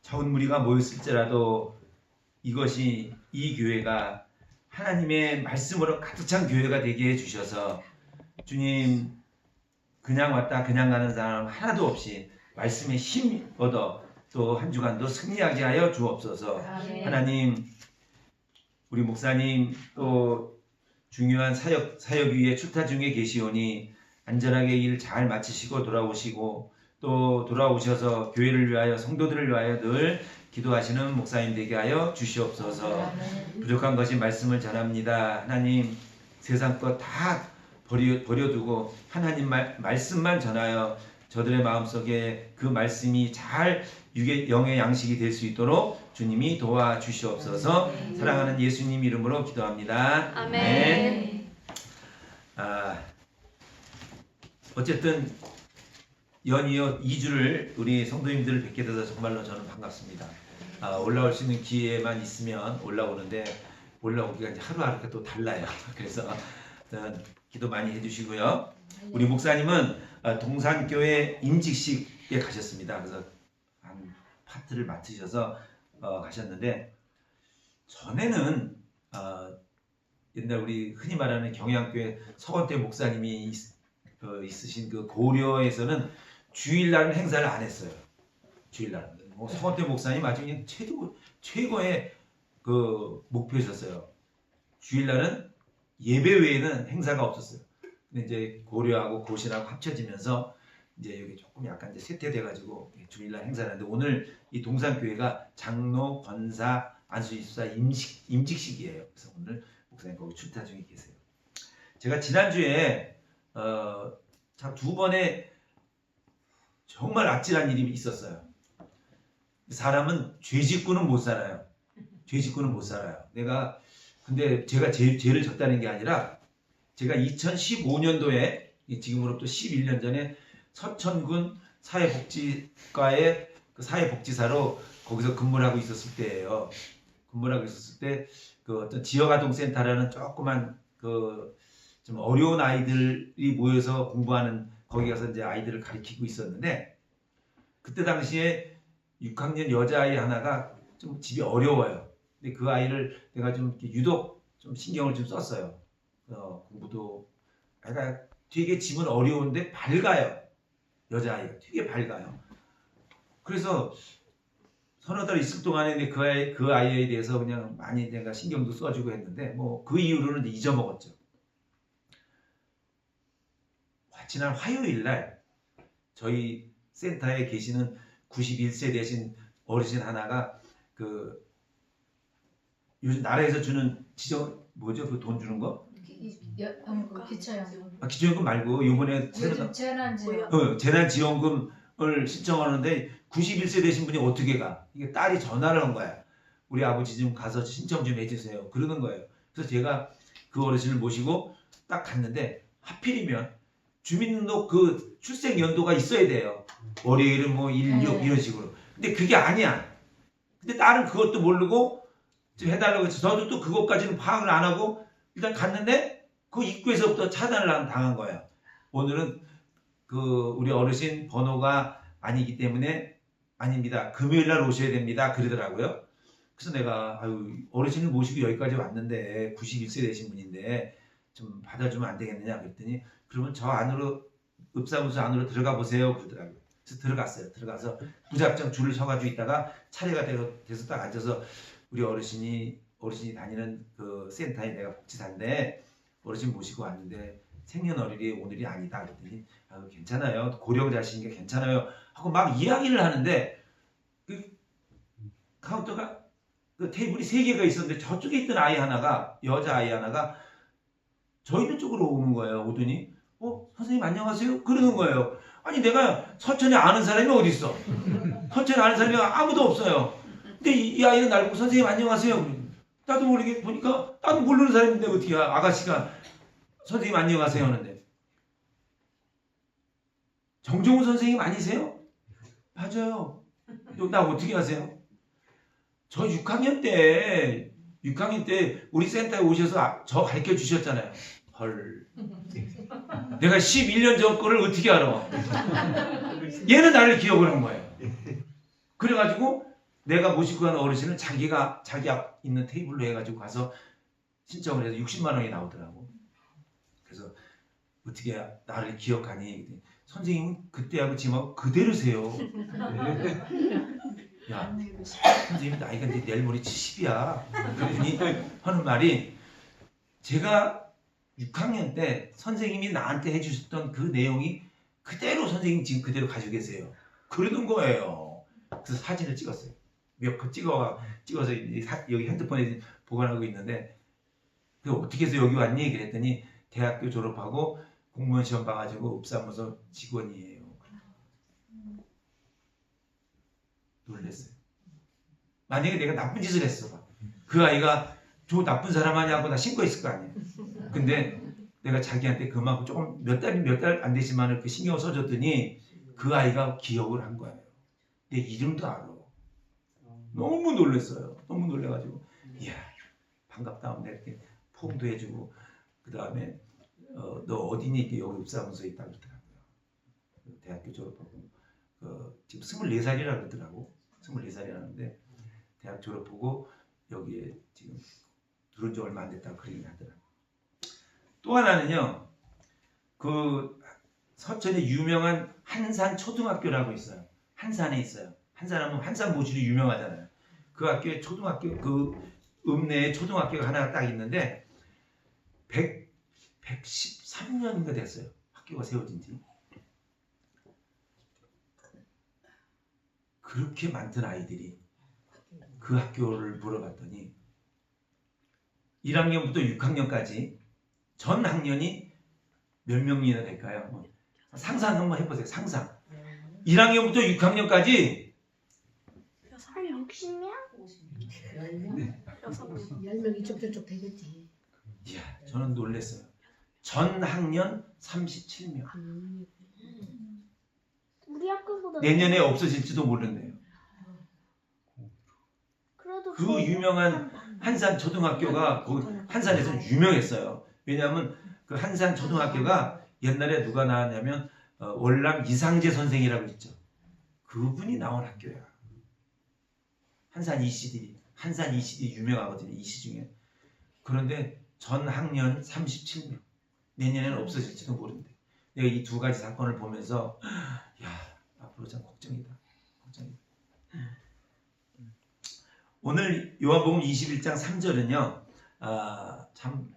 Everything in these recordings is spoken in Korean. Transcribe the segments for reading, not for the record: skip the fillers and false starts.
적은 무리가 모였을지라도 이것이 이 교회가 하나님의 말씀으로 가득 찬 교회가 되게 해주셔서 주님 그냥 왔다 그냥 가는 사람 하나도 없이 말씀에 힘 얻어 또 한 주간도 승리하게 하여 주옵소서. 하나님 우리 목사님 또 중요한 사역 위에 출타 중에 계시오니 안전하게 일 잘 마치시고 돌아오시고 또 돌아오셔서 교회를 위하여 성도들을 위하여 늘 기도하시는 목사님 되게 하여 주시옵소서. 부족한 것이 말씀을 전합니다. 하나님 세상 것 다 버려두고 하나님 말씀만 전하여 저들의 마음속에 그 말씀이 잘 영의 양식이 될 수 있도록 주님이 도와주시옵소서. 사랑하는 예수님 이름으로 기도합니다. 아멘. 어쨌든 연이어 2주를 우리 성도님들을 뵙게 돼서 정말로 저는 반갑습니다. 올라올 수 있는 기회만 있으면 올라오는데 올라오기가 이제 하루하루가 또 달라요. 그래서 기도 많이 해주시고요. 우리 목사님은 동산교회 임직식에 가셨습니다. 그래서 한 파트를 맡으셔서 가셨는데 전에는 옛날 우리 흔히 말하는 경양교회 서건태 목사님이 있으신 그 고려에서는 주일날 행사를 안 했어요. 주일날 서건태 목사님 아주 그냥 최고의 그 목표셨어요. 주일날은 예배 외에는 행사가 없었어요. 근데 이제 고려하고 고신하고 합쳐지면서 이제 여기 조금 약간 이제 쇠퇴돼가지고 주일날 행사를 하는데 오늘 이 동산교회가 장로, 권사, 안수집사 임직식이에요. 그래서 오늘 목사님 거기 출타 중에 계세요. 제가 지난주에 두 번의 정말 아찔한 일이 있었어요. 사람은 죄 짓고는 못 살아요. 죄 짓고는 못 살아요. 근데 제가 죄를 졌다는 게 아니라 제가 2015년도에 지금으로부터 11년 전에 서천군 사회복지과의 그 사회복지사로 거기서 근무를 하고 있었을 때예요. 근무를 하고 있었을 때 그 어떤 지역아동센터라는 조그만 그 좀 어려운 아이들이 모여서 공부하는 거기 가서 이제 아이들을 가르치고 있었는데 그때 당시에 6학년 여자아이 하나가 좀 집이 어려워요. 근데 그 아이를 내가 좀 유독 좀 신경을 좀 썼어요. 공부도 아이가 되게 집은 어려운데 밝아요. 여자아이가 되게 밝아요. 그래서 서너 달 있을 동안에 그 아이에 대해서 그냥 많이 내가 신경도 써주고 했는데 뭐 그 이후로는 잊어먹었죠. 지난 화요일 날 저희 센터에 계시는 91세 되신 어르신 하나가 그 요즘 나라에서 주는 뭐죠? 그 돈 주는 거? 기초연금. 기초연금 말고 이번에 재난지원금을 신청하는데 91세 되신 분이 어떻게 가? 이게 딸이 전화를 한 거야. 우리 아버지 좀 가서 신청 좀 해주세요. 그러는 거예요. 그래서 제가 그 어르신을 모시고 딱 갔는데 하필이면 주민등록 그 출생 연도가 있어야 돼요. 월요일은 뭐 16 이런 식으로. 근데 그게 아니야. 근데 딸은 그것도 모르고 좀 해달라고 해서 저도 또 그것까지는 파악을 안 하고 일단 갔는데 그 입구에서부터 차단을 당한 거예요. 오늘은 그 우리 어르신 번호가 아니기 때문에 아닙니다. 금요일날 오셔야 됩니다. 그러더라고요. 그래서 내가 어르신을 모시고 여기까지 왔는데 91세 되신 분인데 좀 받아주면 안 되겠느냐 그랬더니 그러면 저 안으로 읍사무소 안으로 들어가 보세요 그러더라고요. 그래서 들어갔어요. 들어가서 무작정 줄을 서가지고 있다가 차례가 돼서 딱 앉아서 우리 어르신이 다니는 그 센터에 내가 복지사인데 어르신 모시고 왔는데 생년월일이 오늘이 아니다 그랬더니 괜찮아요. 고령자시니까 괜찮아요 하고 막 이야기를 하는데 그 카운터가 그 테이블이 3개가 있었는데 저쪽에 있던 여자아이 하나가 저희들 쪽으로 오는 거예요. 오더니 선생님 안녕하세요? 그러는 거예요. 아니 내가 서천에 아는 사람이 어디 있어? 서천에 아는 사람이 아무도 없어요. 근데 이 아이는 날 보고 선생님 안녕하세요. 나도 모르게 보니까 나도 모르는 사람인데 어떻게 아가씨가 선생님 안녕하세요 하는데 정종훈 선생님 아니세요? 맞아요. 나 어떻게 아세요? 저 6학년 때 우리 센터에 오셔서 저 가르쳐 주셨잖아요. 헐. 내가 11년 전 거를 어떻게 알아? 얘는 나를 기억을 한 거예요. 그래가지고 내가 모시고 가는 어르신을 자기가 자기 앞 있는 테이블로 해가지고 가서 신청을 해서 60만 원이 나오더라고. 그래서 어떻게 나를 기억하니? 선생님은 그때하고 지금하고 그대로세요. 야, 선생님 나이가 이제 내일 모레 70이야. 그러더니 하는 말이 제가 6학년 때 선생님이 나한테 해주셨던 그 내용이 그대로 선생님 지금 그대로 가지고 계세요. 그러는 거예요. 그래서 사진을 찍었어요. 몇 컷 찍어서 여기 핸드폰에 보관하고 있는데 그 어떻게 해서 여기 왔니? 그랬더니 대학교 졸업하고 공무원 시험 봐가지고 읍사무소 직원이에요. 놀랬어요. 만약에 내가 나쁜 짓을 했어, 그 아이가 저 나쁜 사람 아니냐고 나 신고 있을 거 아니에요. 근데 내가 자기한테 그만큼 조금 몇 달 안 되지만 그 신경을 써줬더니 그 아이가 기억을 한 거예요. 내 이름도 알아. 너무 놀랐어요. 너무 놀래가지고 이야 반갑다. 내가 이렇게 포옹도 해주고 그 다음에 너 어디니? 이렇게 여기 읍사무소에 있다고 그러더라고요. 대학교 졸업하고 지금 24살이라 그러더라고. 24살이라는데 대학 졸업하고 여기에 지금 들어온 지 얼마 안 됐다고 그 얘기를 하더라고요. 또 하나는요. 그 서천에 유명한 한산 초등학교라고 있어요. 한산에 있어요. 한산하면 한산 모시로 유명하잖아요. 그 학교에 초등학교 그 읍내에 초등학교가 하나 딱 있는데 113년인가 됐어요. 학교가 세워진 지. 그렇게 많던 아이들이 그 학교를 물어봤더니 1학년부터 6학년까지 전 학년이 몇 명이나 될까요? 상상 한번 해보세요. 상상. 1학년부터 6학년까지 한 60명? 10명 이쪽 저쪽 되겠지. 이야, 저는 놀랐어요. 전 학년 37명. 우리 학교보다 내년에 없어질지도 모른대요. 그래도 그 유명한 한산 초등학교가 한산에서 유명했어요. 왜냐하면 그 한산 초등학교가 옛날에 누가 나왔냐면 월남 이상재 선생이라고 있죠. 그분이 나온 학교야. 한산 이씨들이 유명하거든요. 이씨 중에. 그런데 전 학년 37명. 내년에는 없어질지도 모른대. 내가 이 두 가지 사건을 보면서 야 앞으로 참 걱정이다. 오늘 요한복음 21장 3절은요. 참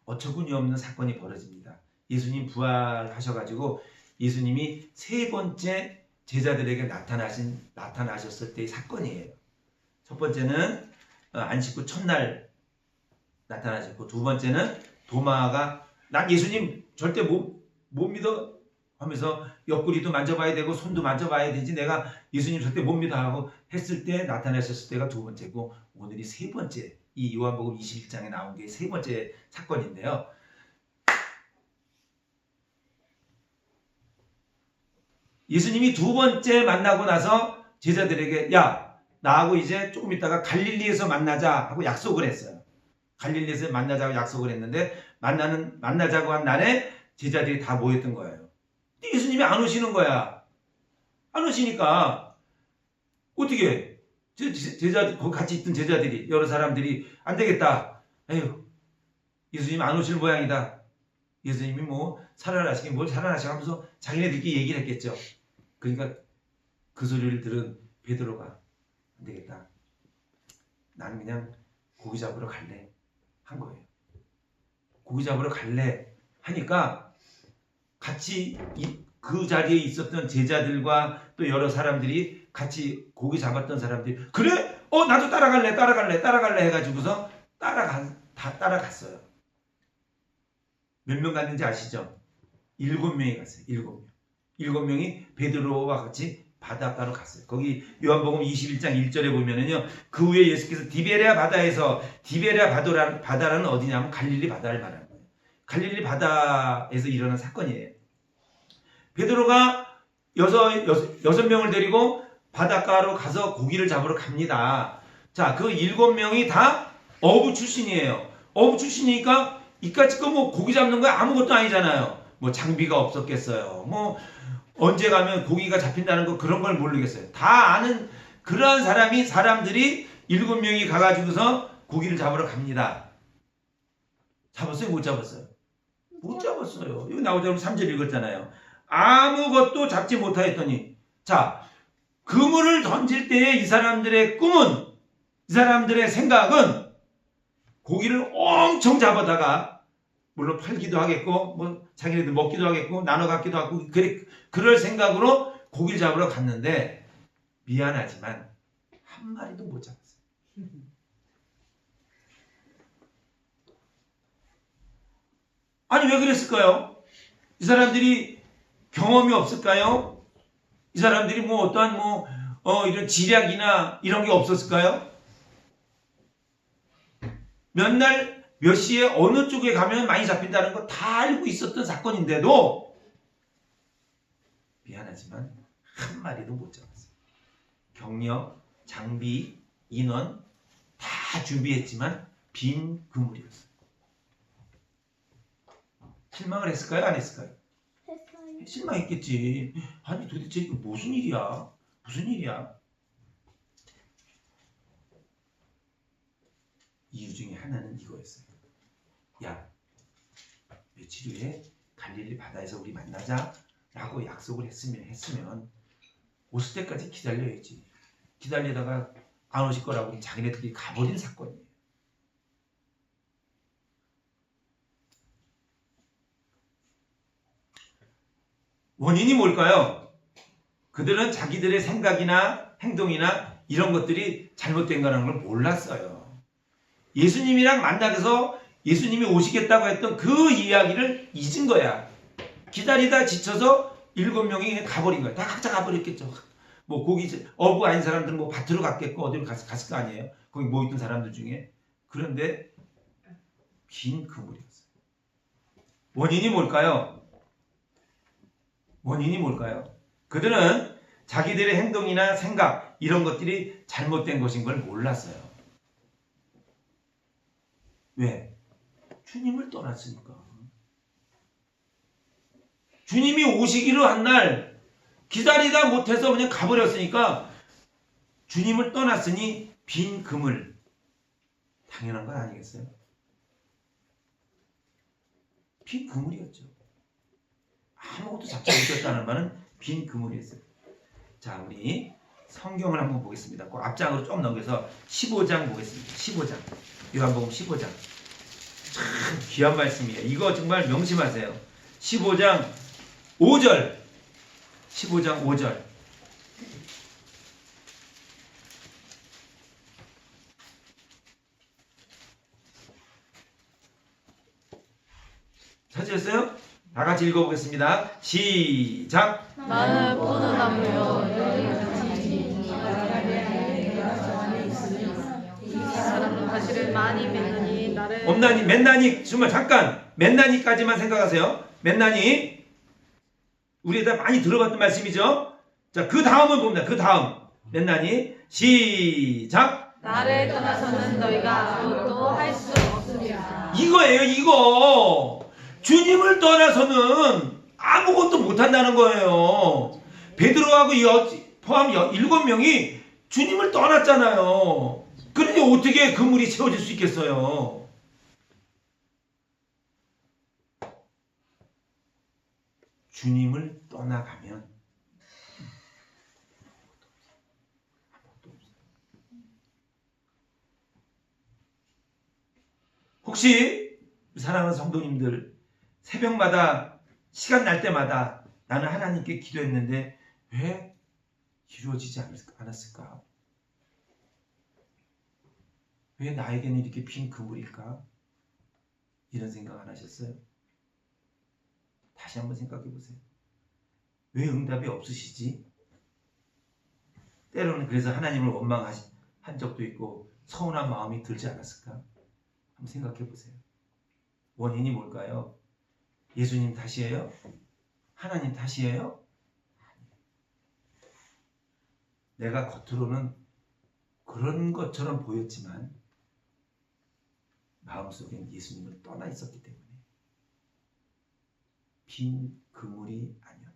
어처구니 없는 사건이 벌어집니다. 예수님 부활하셔가지고 예수님이 세 번째 제자들에게 나타나셨을 때의 사건이에요. 첫 번째는 안식 후 첫날 나타나셨고 두 번째는 도마가 난 예수님 절대 못 믿어 하면서 옆구리도 만져봐야 되고 손도 만져봐야 되지 내가 예수님 절대 못 믿어 하고 했을 때 나타나셨을 때가 두 번째고 오늘이 세 번째 이 요한복음 21장에 나온 게 세 번째 사건인데요. 예수님이 두 번째 만나고 나서 제자들에게 야 나하고 이제 조금 있다가 갈릴리에서 만나자 하고 약속을 했어요. 갈릴리에서 만나자고 약속을 했는데 만나자고 한 날에 제자들이 다 모였던 거예요. 근데 예수님이 안 오시는 거야. 안 오시니까 어떻게 해? 거기 같이 있던 제자들이 여러 사람들이 안 되겠다. 에휴 예수님 안 오실 모양이다. 예수님이 뭐 살아나시긴 뭘 살아나시고 하면서 자기네들끼리 얘기를 했겠죠. 그러니까 그 소리를 들은 베드로가 안 되겠다. 나는 그냥 고기 잡으러 갈래 한 거예요. 고기 잡으러 갈래 하니까 같이 그 자리에 있었던 제자들과 또 여러 사람들이 같이 고기 잡았던 사람들이 그래? 나도 따라갈래 해가지고서 따라갔어요. 몇 명 갔는지 아시죠? 7명이 갔어요. 7명. 7명이 베드로와 같이 바닷가로 갔어요. 거기 요한복음 21장 1절에 보면은요. 그 후에 예수께서 디베랴 바다라는 어디냐면 갈릴리 바다를 말하는 거예요. 갈릴리 바다에서 일어난 사건이에요. 베드로가 여섯 명을 데리고 바닷가로 가서 고기를 잡으러 갑니다. 자, 그 7명이 다 어부 출신이에요. 어부 출신이니까 이까짓 거 고기 잡는 거 아무것도 아니잖아요. 장비가 없었겠어요. 언제 가면 고기가 잡힌다는 거 그런 걸 모르겠어요. 다 아는 그러한 사람들이 7명이 가가지고서 고기를 잡으러 갑니다. 잡았어요? 못 잡았어요? 못 잡았어요. 여기 나오자면 3절 읽었잖아요. 아무것도 잡지 못하였더니, 자, 그물을 던질 때에 이 사람들의 꿈은, 이 사람들의 생각은 고기를 엄청 잡아다가 물론 팔기도 하겠고 뭐 자기네들 먹기도 하겠고 나눠 갖기도 하고 그럴 생각으로 고기를 잡으러 갔는데 미안하지만 한 마리도 못 잡았어요. 아니 왜 그랬을까요? 이 사람들이 경험이 없을까요? 이 사람들이 뭐 어떠한 이런 지략이나 이런 게 없었을까요? 몇 날 몇 시에 어느 쪽에 가면 많이 잡힌다는 거 다 알고 있었던 사건인데도 미안하지만 한 마리도 못 잡았어요. 경력, 장비, 인원 다 준비했지만 빈 그물이었어요. 실망을 했을까요? 안 했을까요? 했어요. 실망했겠지. 아니 도대체 이거 무슨 일이야? 무슨 일이야? 이유 중에 하나는 이거였어요. 야, 며칠 후에 갈릴리 바다에서 우리 만나자 라고 약속을 했으면 오실 때까지 기다려야지. 기다리다가 안 오실 거라고 자기네들이 가버린 사건이에요. 원인이 뭘까요? 그들은 자기들의 생각이나 행동이나 이런 것들이 잘못된 거라는 걸 몰랐어요. 예수님이랑 만나서 예수님이 오시겠다고 했던 그 이야기를 잊은 거야. 기다리다 지쳐서 7명이 가버린 거야. 다 각자 가버렸겠죠. 뭐 거기 어부 아닌 사람들은 뭐 밭으로 갔겠고 어디로 갔을 거 아니에요. 거기 모였던 사람들 중에. 그런데 빈 그물이었어요. 원인이 뭘까요? 원인이 뭘까요? 그들은 자기들의 행동이나 생각 이런 것들이 잘못된 것인 걸 몰랐어요. 왜? 주님을 떠났으니까. 주님이 오시기로 한 날 기다리다 못해서 그냥 가버렸으니까 주님을 떠났으니 빈 그물. 당연한 건 아니겠어요? 빈 그물이었죠. 아무것도 잡지 못했다는 말은 빈 그물이었어요. 자, 우리 성경을 한번 보겠습니다. 그 앞장으로 좀 넘겨서 15장 보겠습니다. 15장. 요한복음 15장. 참 귀한 말씀이에요. 이거 정말 명심하세요. 15장 5절. 15장 5절. 찾으셨어요? 다 같이 읽어보겠습니다. 시작. 나는 포도나무요 이 사람은 사실은 많이 맺느니 나를 엄나니 맨나니 정말 잠깐 맨나니까지만 생각하세요. 맨나니 우리가 많이 들어봤던 말씀이죠. 자, 그 다음은 봅니다. 그 다음 맨나니 시작. 나를 떠나서는 너희가 아무것도 할 수 없으리라. 이거예요. 이거 주님을 떠나서는 아무것도 못한다는 거예요. 베드로하고 포함 7명이 주님을 떠났잖아요. 그런데 어떻게 그물이 채워질 수 있겠어요? 주님을 떠나가면 아무것도 없어요. 혹시 사랑하는 성도님들 새벽마다 시간 날 때마다 나는 하나님께 기도했는데 왜 이루어지지 않았을까? 왜 나에게는 이렇게 빈 그물일까? 이런 생각 안 하셨어요? 다시 한번 생각해 보세요. 왜 응답이 없으시지? 때로는 그래서 하나님을 원망한 적도 있고 서운한 마음이 들지 않았을까? 한번 생각해 보세요. 원인이 뭘까요? 예수님 탓이에요? 하나님 탓이에요? 내가 겉으로는 그런 것처럼 보였지만 마음속엔 예수님을 떠나 있었기 때문에 빈 그물이 아니었나.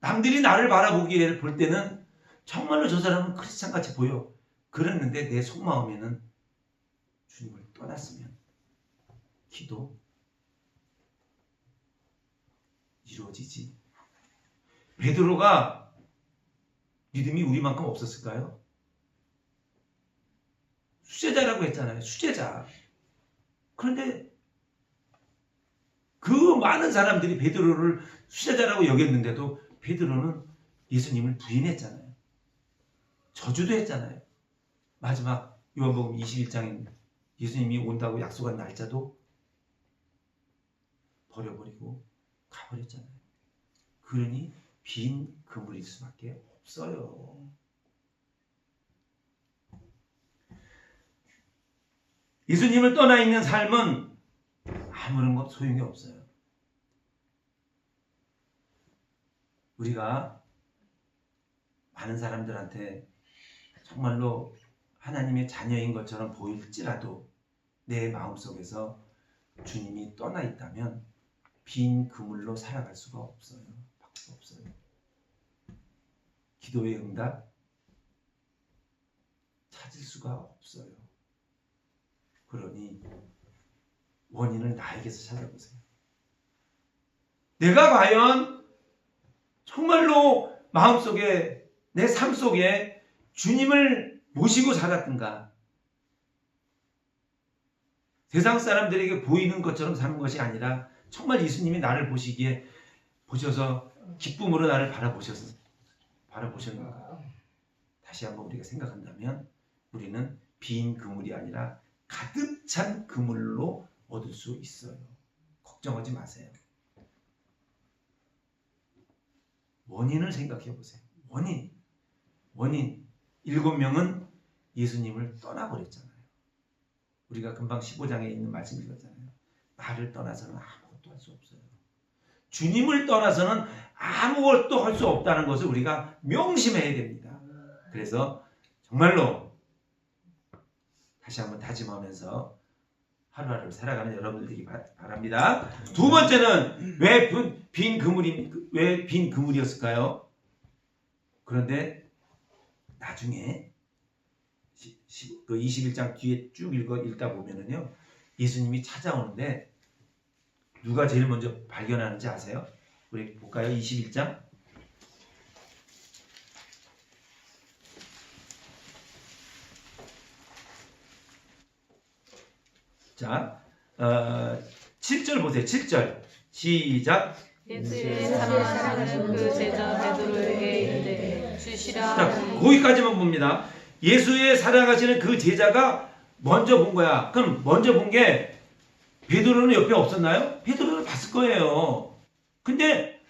남들이 나를 바라보기에 볼 때는 정말로 저 사람은 크리스찬같이 보여. 그랬는데 내 속마음에는 주님을 떠났으면 기도 이루어지지. 베드로가 믿음이 우리만큼 없었을까요? 수제자라고 했잖아요. 수제자. 그런데 그 많은 사람들이 베드로를 수제자라고 여겼는데도 베드로는 예수님을 부인했잖아요. 저주도 했잖아요. 마지막 요한복음 21장에 예수님이 온다고 약속한 날짜도 버려버리고 가버렸잖아요. 그러니 빈 그물일 수밖에 없어요. 예수님을 떠나 있는 삶은 아무런 것 소용이 없어요. 우리가 많은 사람들한테 정말로 하나님의 자녀인 것처럼 보일지라도 내 마음속에서 주님이 떠나 있다면 빈 그물로 살아갈 수가 없어요. 없어요. 기도의 응답 찾을 수가 없어요. 그러니 원인을 나에게서 찾아보세요. 내가 과연 정말로 마음속에 내 삶 속에 주님을 모시고 살았던가? 세상 사람들에게 보이는 것처럼 사는 것이 아니라 정말 예수님이 나를 보셔서 기쁨으로 나를 바라보셨는가? 다시 한번 우리가 생각한다면 우리는 빈 그물이 아니라 가득 찬 그물로 얻을 수 있어요. 걱정하지 마세요. 원인을 생각해 보세요. 원인 7명은 예수님을 떠나버렸잖아요. 우리가 금방 15장에 있는 말씀 읽었잖아요. 나를 떠나서는 아무것도 할 수 없어요. 주님을 떠나서는 아무것도 할 수 없다는 것을 우리가 명심해야 됩니다. 그래서 정말로 다시 한번 다짐하면서 하루하루를 살아가는 여러분들 되기 바랍니다. 두 번째는 왜 빈 그물이었을까요? 그런데 나중에 그 21장 뒤에 쭉 읽다 보면은요, 예수님이 찾아오는데 누가 제일 먼저 발견하는지 아세요? 우리 볼까요? 21장. 자, 7절 보세요. 7절 시작. 예수의 사랑하는 그 제자 베드로에게 이르되 주시라. 자, 거기까지만 봅니다. 예수의 사랑하시는 그 제자가 먼저 본 거야. 그럼 먼저 본 게 베드로는 옆에 없었나요? 베드로는 봤을 거예요. 근데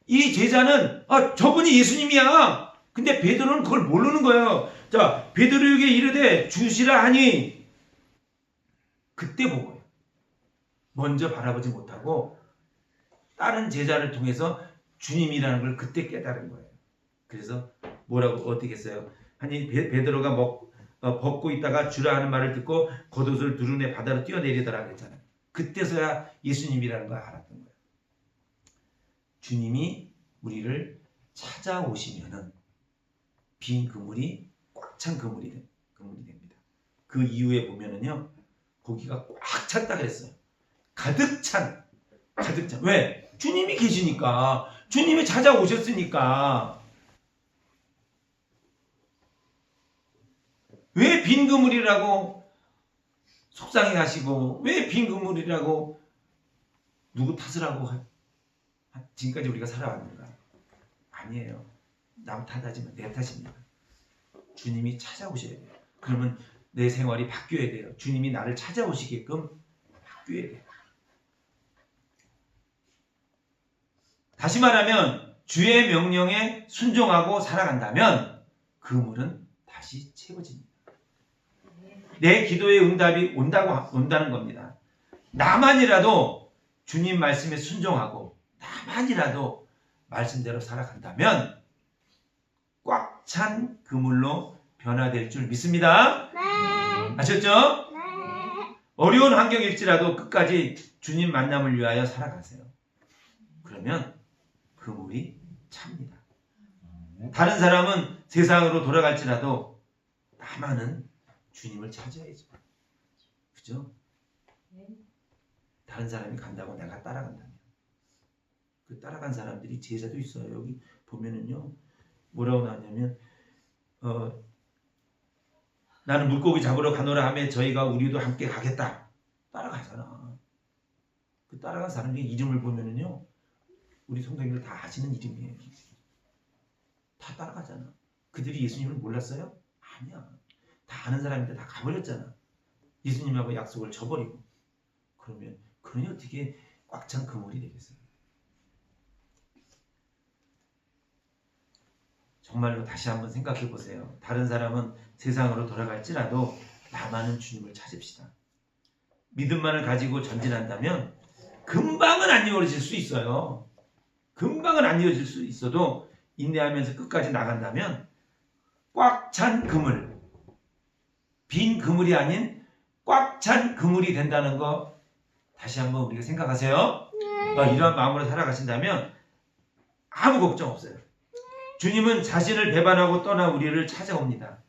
이 제자는 저분이 예수님이야. 근데 베드로는 그걸 모르는 거예요. 자, 베드로에게 이르되 주시라 하니 그때 본 거예요. 먼저 바라보지 못하고 다른 제자를 통해서 주님이라는 걸 그때 깨달은 거예요. 그래서 뭐라고 어떻게 했어요? 아니 베드로가 벗고 있다가 주라 하는 말을 듣고 겉옷을 두루내 바다로 뛰어내리더라 그랬잖아요. 그때서야 예수님이라는 걸 알았던 거예요. 주님이 우리를 찾아오시면은 빈 그물이 꽉 찬 그물이 됩니다. 그 이후에 보면은요, 고기가 꽉 찼다 그랬어요. 가득 찬. 왜? 주님이 계시니까. 주님이 찾아오셨으니까. 왜 빈 그물이라고 속상해 하시고, 왜 빈 그물이라고 누구 탓을 하고 지금까지 우리가 살아왔는가? 아니에요. 남 탓하지만 내 탓입니다. 주님이 찾아오셔야 돼요. 그러면 내 생활이 바뀌어야 돼요. 주님이 나를 찾아오시게끔 바뀌어야 돼요. 다시 말하면 주의 명령에 순종하고 살아간다면 그물은 다시 채워집니다. 내 기도의 응답이 온다는 겁니다. 나만이라도 주님 말씀에 순종하고 나만이라도 말씀대로 살아간다면 꽉 찬 그물로 변화될 줄 믿습니다. 네. 아셨죠? 네. 어려운 환경일지라도 끝까지 주님 만남을 위하여 살아가세요. 그러면 그물이 찹니다. 다른 사람은 세상으로 돌아갈지라도 나만은 주님을 찾아야죠. 그죠? 다른 사람이 간다고 내가 따라간다면 그 따라간 사람들이 제자도 있어요. 여기 보면은요 뭐라고 나왔냐면 나는 물고기 잡으러 가노라 하며 저희가 우리도 함께 가겠다. 따라가잖아. 그 따라간 사람들의 이름을 보면은요 우리 성도님들 다 아시는 이름이에요. 다 따라가잖아. 그들이 예수님을 몰랐어요? 아니야. 다 아는 사람인데 다 가버렸잖아. 예수님하고 약속을 저버리고. 그러면 그러니 어떻게 꽉 찬 그물이 되겠어요? 정말로 다시 한번 생각해 보세요. 다른 사람은 세상으로 돌아갈지라도 나만은 주님을 찾읍시다. 믿음만을 가지고 전진한다면 금방은 안 이루어질 수 있어요. 금방은 안 이루어질 수 있어도 인내하면서 끝까지 나간다면 꽉 찬 그물, 빈 그물이 아닌 꽉 찬 그물이 된다는 거 다시 한번 우리가 생각하세요. 이러한 마음으로 살아가신다면 아무 걱정 없어요. 주님은 자신을 배반하고 떠나 우리를 찾아옵니다.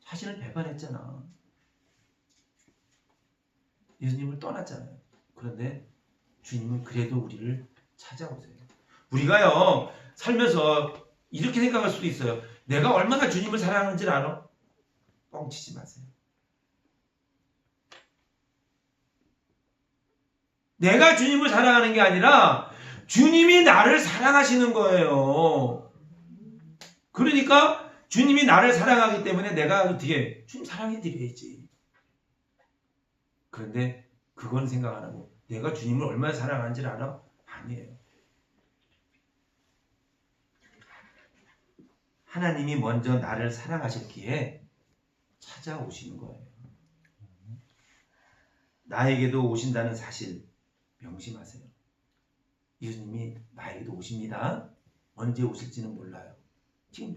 자신을 배반했잖아. 예수님을 떠났잖아요. 그런데 주님은 그래도 우리를 찾아오세요. 우리가요 살면서 이렇게 생각할 수도 있어요. 내가 얼마나 주님을 사랑하는지 알아? 뻥치지 마세요. 내가 주님을 사랑하는 게 아니라 주님이 나를 사랑하시는 거예요. 그러니까 주님이 나를 사랑하기 때문에 내가 어떻게 주님 사랑해드려야지. 그런데 그건 생각 안 하고 내가 주님을 얼마나 사랑하는지 알아? 아니에요. 하나님이 먼저 나를 사랑하셨기에 찾아오시는 거예요. 나에게도 오신다는 사실 명심하세요. 예수님이 나에게도 오십니다. 언제 오실지는 몰라요. 지금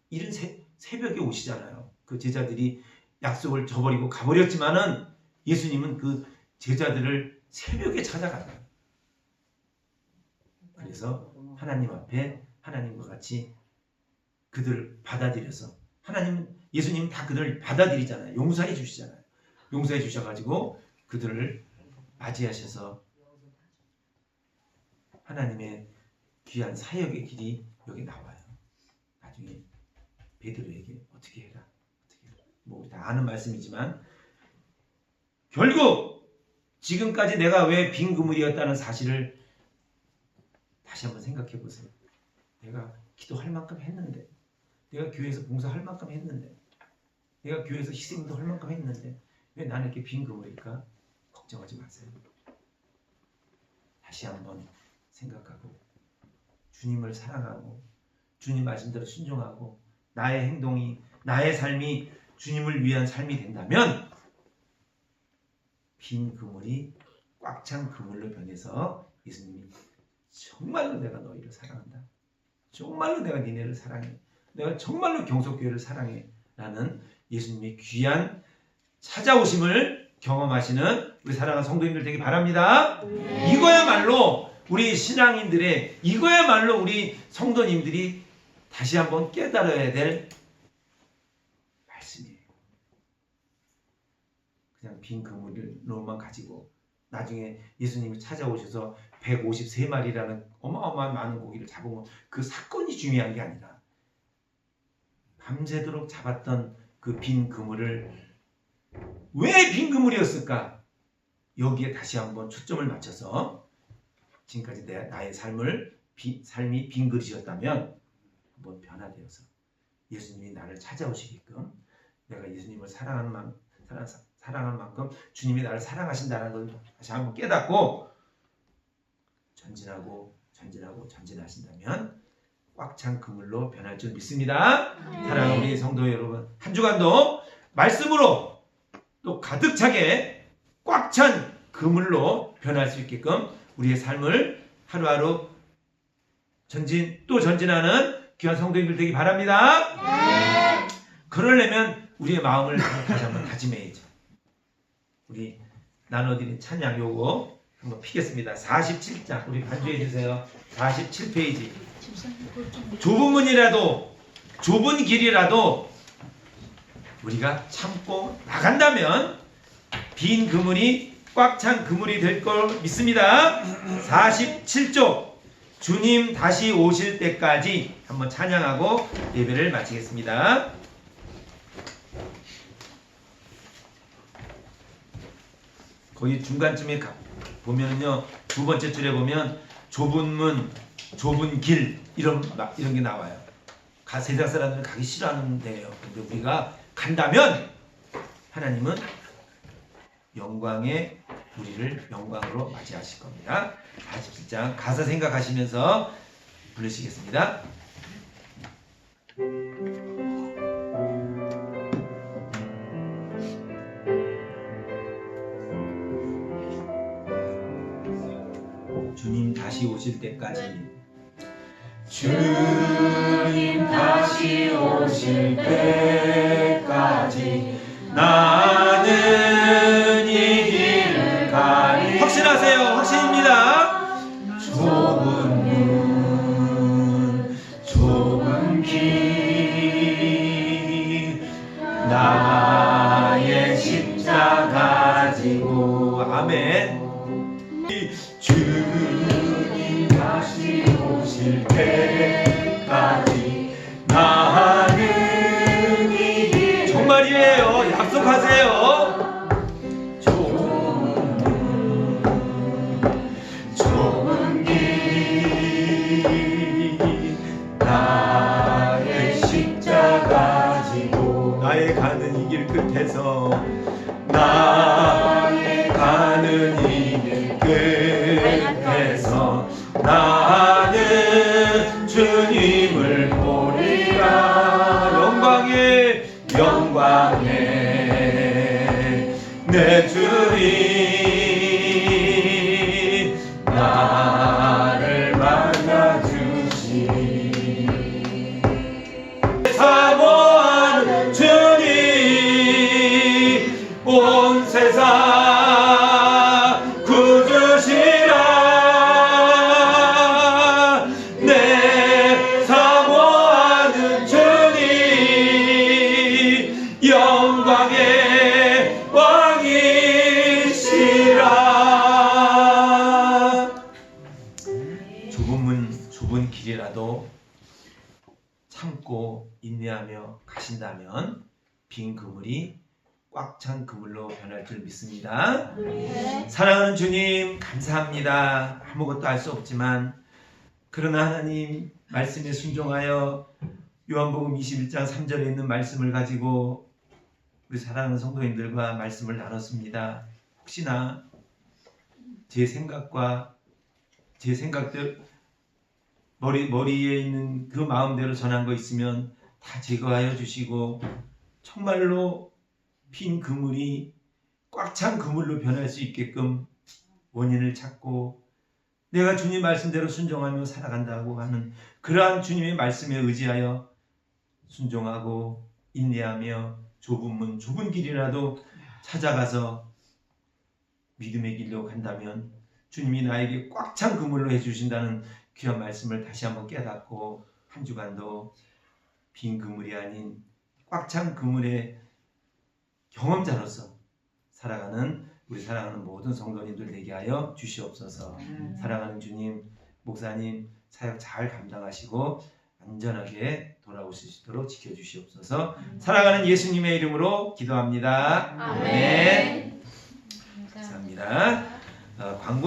이른 새벽에 오시잖아요. 그 제자들이 약속을 저버리고 가버렸지만은 예수님은 그 제자들을 새벽에 찾아가요. 그래서 하나님 앞에 하나님과 같이 그들을 받아들여서 예수님은 다 그들을 받아들이잖아요. 용서해 주시잖아요. 용서해 주셔가지고 그들을 맞이하셔서 하나님의 귀한 사역의 길이 여기 나와요. 나중에 베드로에게 어떻게 해라. 뭐 우리 다 아는 말씀이지만 결국 지금까지 내가 왜 빈 그물이었다는 사실을 다시 한번 생각해 보세요. 내가 기도할 만큼 했는데, 내가 교회에서 봉사할 만큼 했는데, 내가 교회에서 희생도 할 만큼 했는데 왜 나는 이렇게 빈 그물일까? 걱정하지 마세요. 다시 한번 생각하고 주님을 사랑하고 주님 말씀대로 순종하고 나의 행동이 나의 삶이 주님을 위한 삶이 된다면 빈 그물이 꽉 찬 그물로 변해서 예수님이 정말로 내가 너희를 사랑한다. 정말로 내가 니네를 사랑해. 내가 정말로 경속교회를 사랑해. 라는 예수님의 귀한 찾아오심을 경험하시는 우리 사랑하는 성도님들 되기 바랍니다. 이거야말로 우리 신앙인들의 이거야말로 우리 성도님들이 다시 한번 깨달아야 될 말씀이에요. 그냥 빈 그물로만 가지고 나중에 예수님이 찾아오셔서 153마리라는 어마어마한 많은 고기를 잡으면 그 사건이 중요한 게 아니라 밤새도록 잡았던 그 빈 그물을 왜 빈 그물이었을까? 여기에 다시 한번 초점을 맞춰서 지금까지 나의 삶이 빈 그릇이었다면 한번 변화되어서 예수님이 나를 찾아오시게끔 내가 예수님을 사랑하는 만큼 주님이 나를 사랑하신다는 걸 다시 한번 깨닫고 전진하신다면 꽉 찬 그물로 변할 줄 믿습니다. 사랑하는 우리 성도 여러분, 한 주간도 말씀으로 또 가득 차게 꽉 찬 그물로 변할 수 있게끔 우리의 삶을 하루하루 전진하는 귀한 성도님들 되기 바랍니다. 그러려면 우리의 마음을 다시 한번 다짐해야죠. 우리 나눠드린 찬양 요거 한번 피겠습니다. 47장 우리 반주해 주세요. 47페이지. 좁은 문이라도 좁은 길이라도 우리가 참고 나간다면 빈 그물이 꽉 찬 그물이 될 걸 믿습니다. 47쪽 주님 다시 오실 때까지 한번 찬양하고 예배를 마치겠습니다. 거기 중간쯤에 보면요, 두 번째 줄에 보면 좁은 문, 좁은 길 이런 게 나와요. 세상 사람들은 가기 싫어하는 데예요. 근데 우리가 간다면 하나님은 영광의 우리를 영광으로 맞이하실 겁니다. 47장 가사 생각하시면서 부르시겠습니다. 주님 다시 오실 때까지 주님 다시 오실 때까지 나는 이 길을 가리. 확신하세요. 확신입니다. 좁은 문 좁은 길 나의 십자가 지고 아멘. 주님 다시 오실 때까지 나는 이 길 정말이에요. 약속하세요. 좁은 길 나의 십자가 지고 나의 가는 이 길 끝에서 나의 가는 이 길 끝에서 나는 주님을 보리라. 영광의 내 주님 나를 만나주시. 사모하는 주님 온 세상 구주시라. 내 사모하는 주님 영광의 왕이시라. 좁은 문 좁은 길이라도 참고 인내하며 가신다면 빈 그물이 꽉 찬 그물로 변할 줄 믿습니다. 사랑하는 주님 감사합니다. 아무것도 알 수 없지만 그러나 하나님 말씀에 순종하여 요한복음 21장 3절에 있는 말씀을 가지고 우리 사랑하는 성도님들과 말씀을 나눴습니다. 혹시나 제 생각과 제 생각들 머리에 있는 그 마음대로 전한 거 있으면 다 제거하여 주시고 정말로 빈 그물이 꽉 찬 그물로 변할 수 있게끔 원인을 찾고 내가 주님 말씀대로 순종하며 살아간다고 하는 그러한 주님의 말씀에 의지하여 순종하고 인내하며 좁은 문 좁은 길이라도 찾아가서 믿음의 길로 간다면 주님이 나에게 꽉 찬 그물로 해주신다는 귀한 말씀을 다시 한번 깨닫고 한 주간도 빈 그물이 아닌 꽉 찬 그물의 경험자로서 살아가는 우리 사랑하는 모든 성도님들 되게 하여 주시옵소서. 사랑하는 주님, 목사님 사역 잘 감당하시고 안전하게 돌아오실 수 있도록 지켜주시옵소서. 사랑하는 예수님의 이름으로 기도합니다. 아멘.